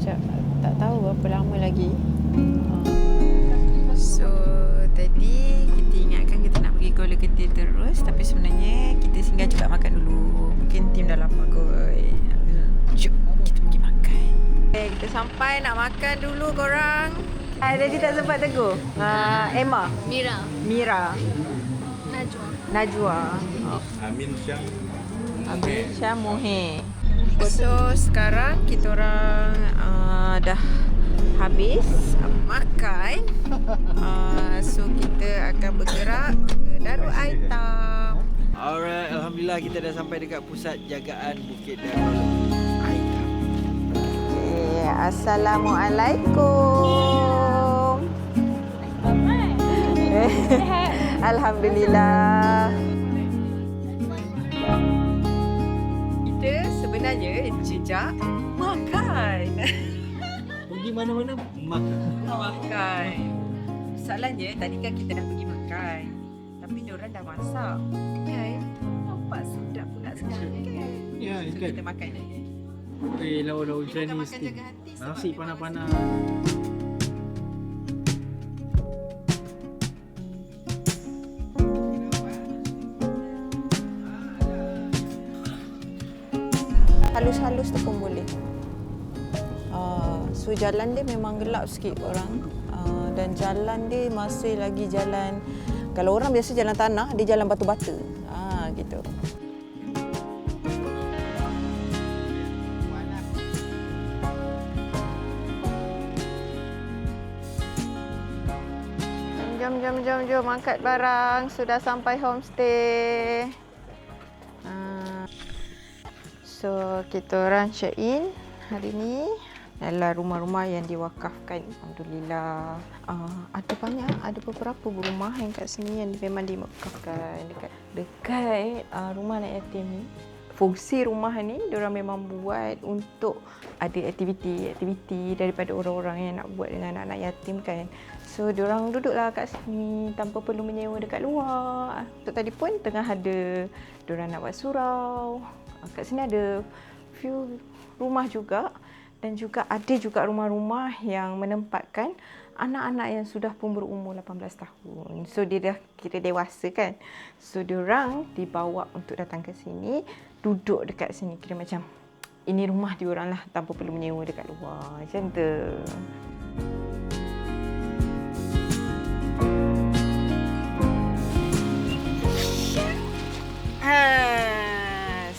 Sekejap, tak tahu berapa lama lagi. So, tadi kita ingatkan kita nak pergi Kuala Ketil terus, tapi sebenarnya kita singgah juga makan dulu. Mungkin tim dah lapar kot. Jom, kita pergi makan. Okay, kita sampai nak makan dulu korang. Tadi tak sempat tegur. Emma. Mira. Najwa. Amin Syah Mohe. So sekarang kita orang dah habis makan. So kita akan bergerak ke Darul Aitam. Alright, alhamdulillah kita dah sampai dekat pusat jagaan Bukit Darul Aitam. Okay, Assalamualaikum. Alhamdulillah. Kita sebenarnya jejak makan. Pergi mana-mana Makan. Masalahnya tadi kan kita dah pergi makan, tapi diorang dah masak. Kan? Nampak sedap pula sekarang kan? Ya, So kan. kita makan. Lauk-lauk Kita Chinese makan steam. jaga hati sebab Nasi memang panas-panas. halus-halus tu pun boleh. So jalan dia memang gelap sikit korang. Dan jalan dia masih lagi jalan, kalau orang biasa jalan tanah, dia jalan batu-bata. Gitu. Jom angkat barang. Sudah sampai homestay. So kita orang check in hari ni adalah rumah-rumah yang diwakafkan. Alhamdulillah. Ada beberapa rumah yang kat sini yang memang diwakafkan dekat rumah anak yatim ni. Fungsi rumah ni diorang memang buat untuk ada aktiviti daripada orang-orang yang nak buat dengan anak-anak yatim kan. So diorang duduklah kat sini tanpa perlu menyewa dekat luar. So, tadi pun tengah ada diorang nak buat surau. Kat sini ada few rumah juga, dan juga ada juga rumah-rumah yang menempatkan anak-anak yang sudah pun berumur 18 tahun. So dia dah kira dewasa kan. So diorang dibawa untuk datang ke sini, duduk dekat sini, kira macam ini rumah diorang lah tanpa perlu menyewa dekat luar. Macam tu.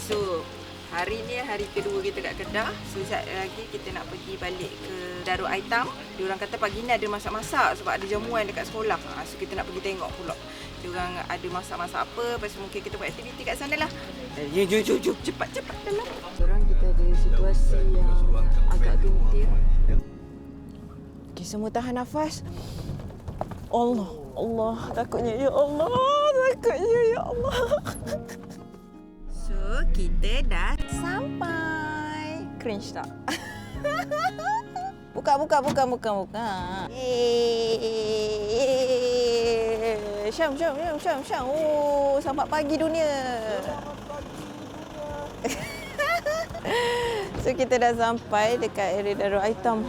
So hari ni hari kedua kita kat Kedah. So sekejap lagi kita nak pergi balik ke Darul Aitam. Diorang kata pagi ni ada masak-masak sebab ada jamuan dekat sekolah. So kita nak pergi tengok pula diorang ada masak-masak apa. Lepas tu mungkin kita buat aktiviti kat sana lah. Jom cepat dalam. Sekarang kita ada situasi yang agak gentir. Okay, semua tahan nafas. Allah, takutnya ya Allah. So, kita dah sampai. Cringe tak? Buka. Syam. Oh, selamat pagi dunia. So, kita dah sampai dekat area Darul Aitam.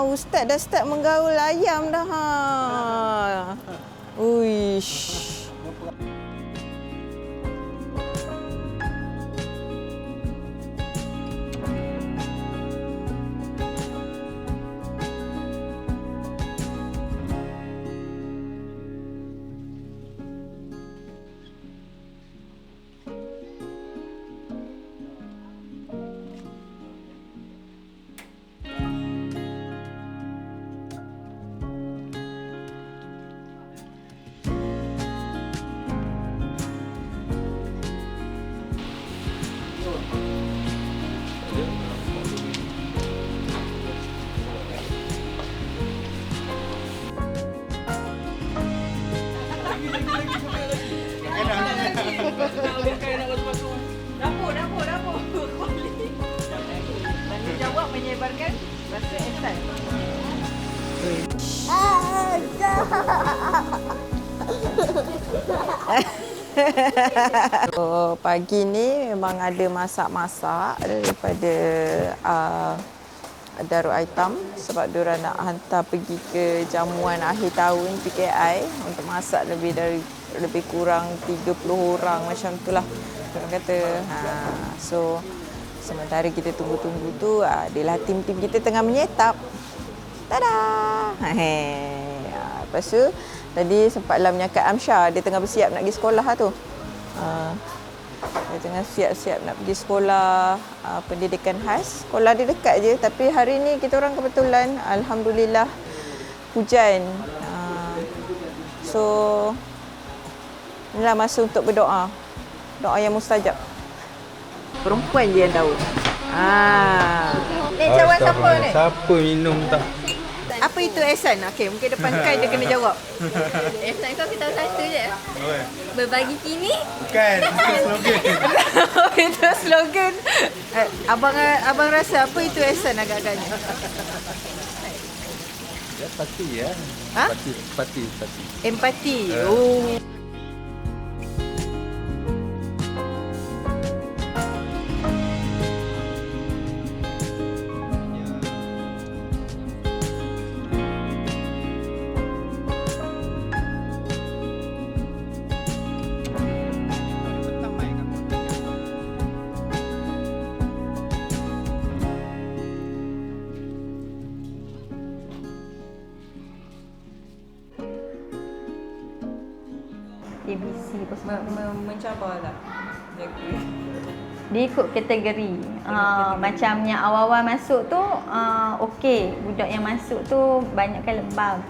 Ustaz dah start menggaul ayam dah. Uish. Dapur. Tanggungjawab menyebarkan rasa ihsan. So, pagi ni memang ada masak-masak daripada Darul Aitam sebab diorang nak hantar pergi ke jamuan akhir tahun PKI untuk masak lebih kurang 30 orang macam itulah. Orang kata. So sementara kita tunggu-tunggu tu, adalah tim-tim kita tengah menyetap. Tada! Lepas tu tadi sempatlah menyakat Amsyar, dia tengah bersiap nak pergi sekolah lah tu. Dia tengah siap-siap nak pergi sekolah pendidikan khas. Sekolah dia dekat je, tapi hari ni kita orang kebetulan alhamdulillah hujan. So inilah masa untuk berdoa. Doa yang mustajab. Perempuan je yang tahu. Ni cawan siapa ni? Siapa minum tak? Apa itu ihsan? Okey, mungkin depan Kai dia kena jawab. Ihsan kau kita tahu satu je. Berbagi kini. Bukan, itu slogan. Itu slogan. Abang rasa apa itu ihsan agak-agaknya? Ya, pati ya. Ha? Pati. Empati. Oh. ABC Mencabar tak? dia ikut kategori. Macam yang awal-awal masuk tu okey, budak yang masuk tu banyakkan lembab.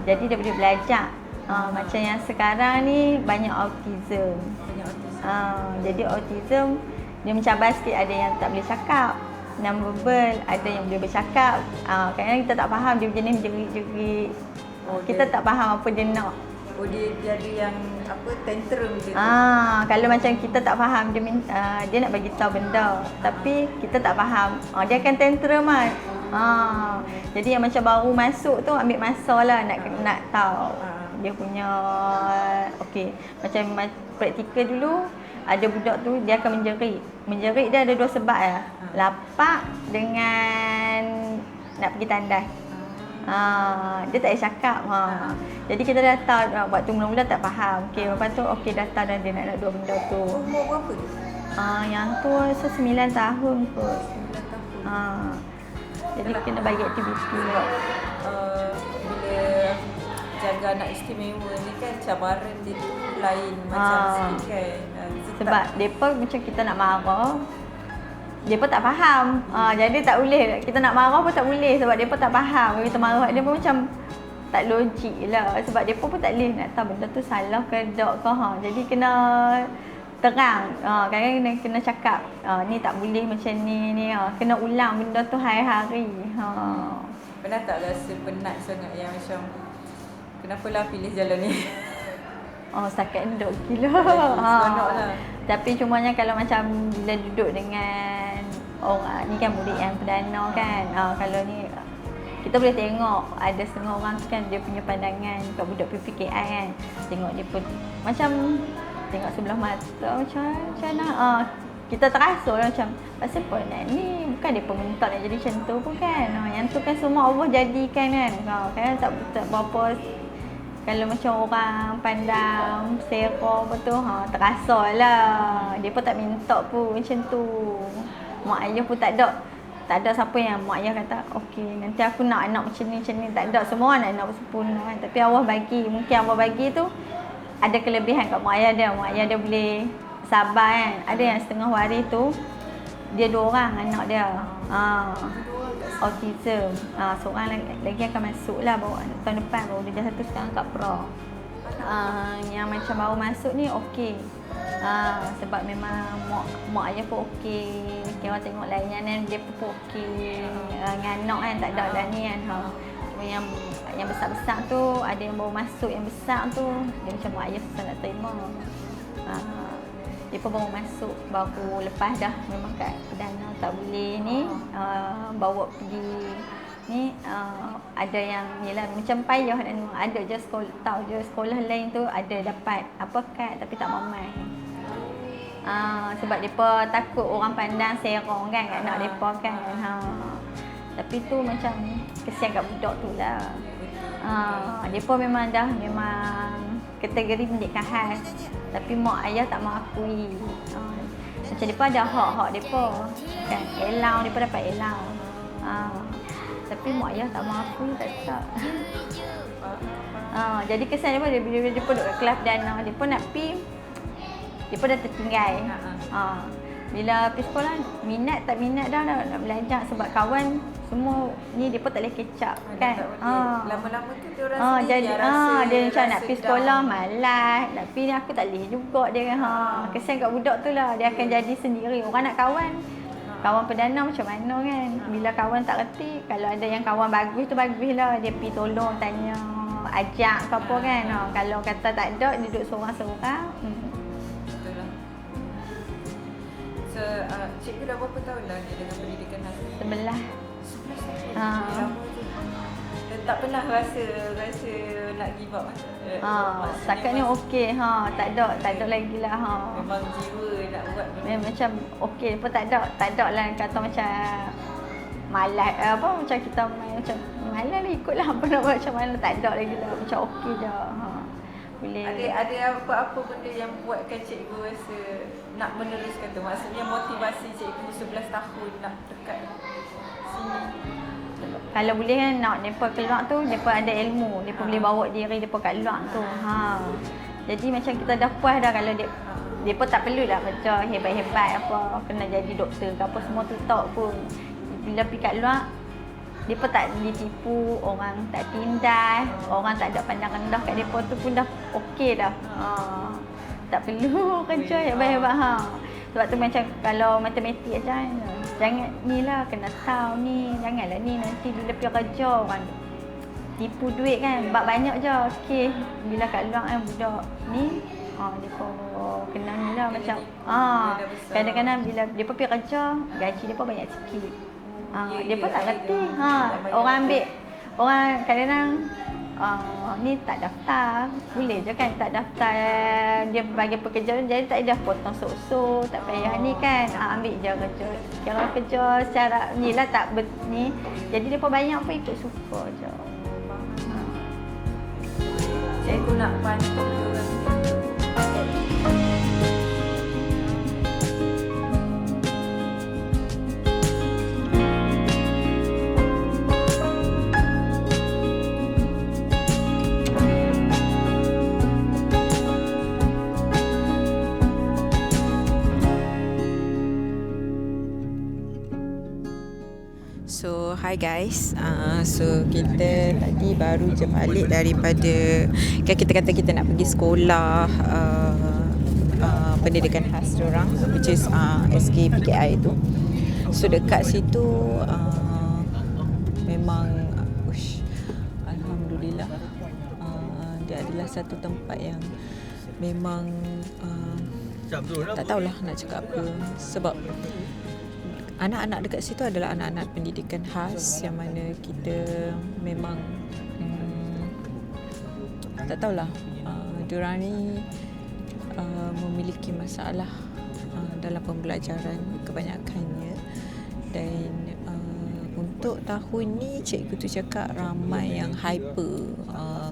Jadi dia boleh belajar. Macam yang sekarang ni banyak autism. Jadi autism dia mencabar sikit, ada yang tak boleh cakap, non-verbal, ada yang boleh bercakap. Kadang-kadang kita tak faham dia jenis jerit-jerit. Kita tak faham apa dia nak. Oh, dia jadi yang tantrum gitu. Kalau macam kita tak faham dia nak bagi tahu benda, tapi kita tak faham, dia akan tantrum kan. Jadi yang macam baru masuk tu ambil masa lah nak tahu dia punya. Okey, macam praktikal dulu ada budak tu dia akan menjerit. Menjerit dia ada dua sebab ya. Lapak dengan nak pergi tandas. Dia tak payah cakap. Jadi kita dah tahu, waktu mula-mula tak faham. Okey, lepas tu okey dah tahu dah dia nak dua benda tu. Umur berapa tu? Yang tu rasa 9 tahun kot. 9 tahun. Jadi kena bagi aktiviti juga. Bila jaga anak istimewa ni kan cabaran dia tu lain macam sikit kan. Sebab depa macam kita nak marah, depa tak faham. Jadi tak boleh. Kita nak marah pun tak boleh sebab depa tak faham. Kalau kita marah dia pun macam tak logik lah. Sebab depa pun tak boleh nak tahu benda tu salah ke tak ke. Jadi kena terang. Kadang-kadang kena cakap, ni tak boleh macam ni. Kena ulang benda tu hari-hari. Pernah tak rasa penat sangat yang macam kenapalah pilih jalan ni? Setakat ni duk gila. Seronok lah. Tapi cumanya kalau macam bila duduk dengan orang ni kan murid yang perdana kan. Kalau ni kita boleh tengok ada setengah orang kan dia punya pandangan kat budak PPKI kan. Tengok dia pun macam tengok sebelah mata macam mana. Kita terasa lah macam pasal penat ni bukan dia minta nak jadi macam tu pun kan. Yang tu kan semua Allah jadikan kan. Kan tak berapa. Kalau macam orang pandang sera apa tu, terasa lah. Dia pun tak minta pun macam tu. Mak ayah pun tak ada siapa yang mak ayah kata, okey nanti aku nak anak macam ni. Tak ada, semua anak bersempurna kan. Tapi Allah bagi, mungkin Allah bagi tu ada kelebihan kat mak ayah dia. Mak ayah dia boleh sabar kan. Ada yang setengah waris tu, dia 2 orang anak dia. Autism. Seorang lagi akan masuk lah tahun depan, baru dia satu sekarang kat Pro. Yang macam baru masuk ni okey. Sebab memang mak ayah pun okey. Kira tengok layanan dia pun okey. Dengan anak kan tak ada dah ni kan. Cuma yang besar-besar tu, ada yang baru masuk yang besar tu, dia macam mak ayah susah nak terima. Dia pun baru masuk, baru lepas dah memang kat perdana tak boleh ni, bawa pergi ni, ada yang yelah macam payah dan ada je sekolah, tahu je sekolah lain tu ada dapat apa kad tapi tak mamai. Sebab depa takut orang pandang serong kan kat anak depa kan. Tapi tu macam kesian kat budak tu lah. Dia pun memang kategori pendidikan khas. Tapi mak ayah tak mau akui. Macam dia pun ada hak-hak dia pun. Kan? Allowance, dia pun dapat allowance. Tapi mak ayah tak mau akui, tak. Jadi kesan dia pun bila dia pun duduk kat kelas perdana, dia pun nak pergi, dia pun dah tertinggal. Bila pergi sekolah, minat tak minat dah nak belajar sebab kawan semua ni dia pun tak boleh kecap kan. Lama-lama tu dia orang Jadi rasa dia macam nak pergi sekolah malas, nak pergi aku tak boleh juga dia. Kesian kat budak tu lah, dia akan jadi sendiri. Orang nak kawan perdana macam mana kan. Bila kawan tak reti, kalau ada yang kawan bagus tu bagus lah, dia pergi tolong tanya, ajak ke apa kan. Kalau kata tak ada, duduk seorang-seorang. Betul lah. So, cikgu dah berapa tahun dah ni dengan pendidikan khas? 11. 11 tahun. Lama tu. Dan tak pernah rasa nak give up. Setakat ni okey tak ada lagi lah Memang jiwa nak buat benda. Macam okey pun tak ada lah kata macam malas macam kita main macam malas lah ikutlah apa nak buat macam mana, tak ada lagi lah, macam okey dah. Boleh. Ada apa-apa benda yang buatkan cikgu rasa nak meneruskan tu? Maksudnya motivasi cikgu 11 tahun nak dekat sini. Kalau boleh kan nak mereka keluar tu, mereka ada ilmu, mereka boleh bawa diri mereka kat luar tu. Jadi macam kita dah puas dah kalau mereka tak perlu dah kerja hebat-hebat apa, kena jadi doktor ke apa semua tu tak pun. Bila pergi kat luar, mereka tak ditipu, orang tak tindas, orang tak ada pandang rendah kat mereka tu pun dah okey dah. Tak perlu kerja hebat-hebat Sebab tu macam kalau matematik aja, jangan ni lah kena tahu ni, janganlah ni nanti bila pergi kerja orang tipu duit kan, bab banyak je. Okey, bila kat luar kan budak ni dia pun kena ni lah macam kadang-kadang bila dia pun pergi kerja, gaji dia pun banyak sikit. Dia pun tak reti. Orang ambil, orang kadang-kadang ni tak daftar, boleh je kan tak daftar, dia bagi pekerjaan jadi tak dah potong sok-sok, tak payah ni kan, ambil je kerja, kira kerja secara ni lah tak ni, jadi dia pun banyak pun ikut suka je. Cikgu nak bantu dia orang. So hi guys, so kita tadi baru je balik daripada kan kita kata kita nak pergi sekolah pendidikan khas diorang, which is SKPKI tu. So dekat situ memang alhamdulillah dia adalah satu tempat yang memang tak tahulah nak cakap apa, sebab anak-anak dekat situ adalah anak-anak pendidikan khas yang mana kita memang tak tahulah diorang ni memiliki masalah dalam pembelajaran kebanyakannya. Dan untuk tahun ni cikgu tu cakap ramai yang hyper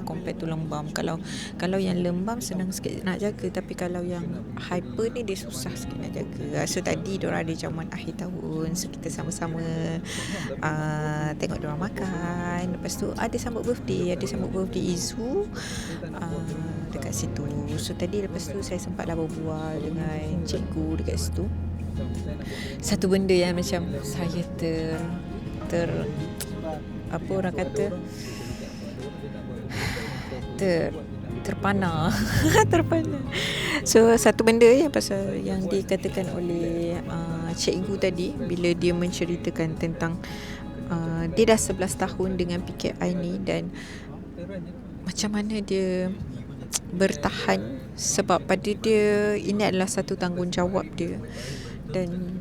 compare to lembam. Kalau yang lembam senang sikit nak jaga, tapi kalau yang hyper ni dia susah sikit nak jaga. So tadi diorang ada jamuan akhir tahun, so kita sama-sama tengok diorang makan. Lepas tu ada sambut birthday Izu dekat situ. So tadi lepas tu saya sempatlah berbual dengan cikgu dekat situ. Satu benda yang macam saya apa orang kata terpana. So satu benda yang pasal yang dikatakan oleh cikgu tadi bila dia menceritakan tentang dia dah 11 tahun dengan PKI ni dan macam mana dia bertahan, sebab pada dia ini adalah satu tanggungjawab dia. Dan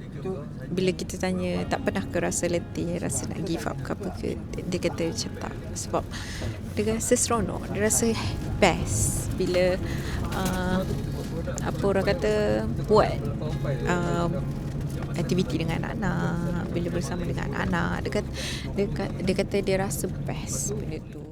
bila kita tanya tak pernah ke rasa letih, rasa nak give up ke apa ke, dia kata macam tak, sebab dia rasa seronok, dia rasa best bila apa orang kata buat aktiviti dengan anak-anak, bila bersama dengan anak-anak. Dia kata dia rasa best benda tu.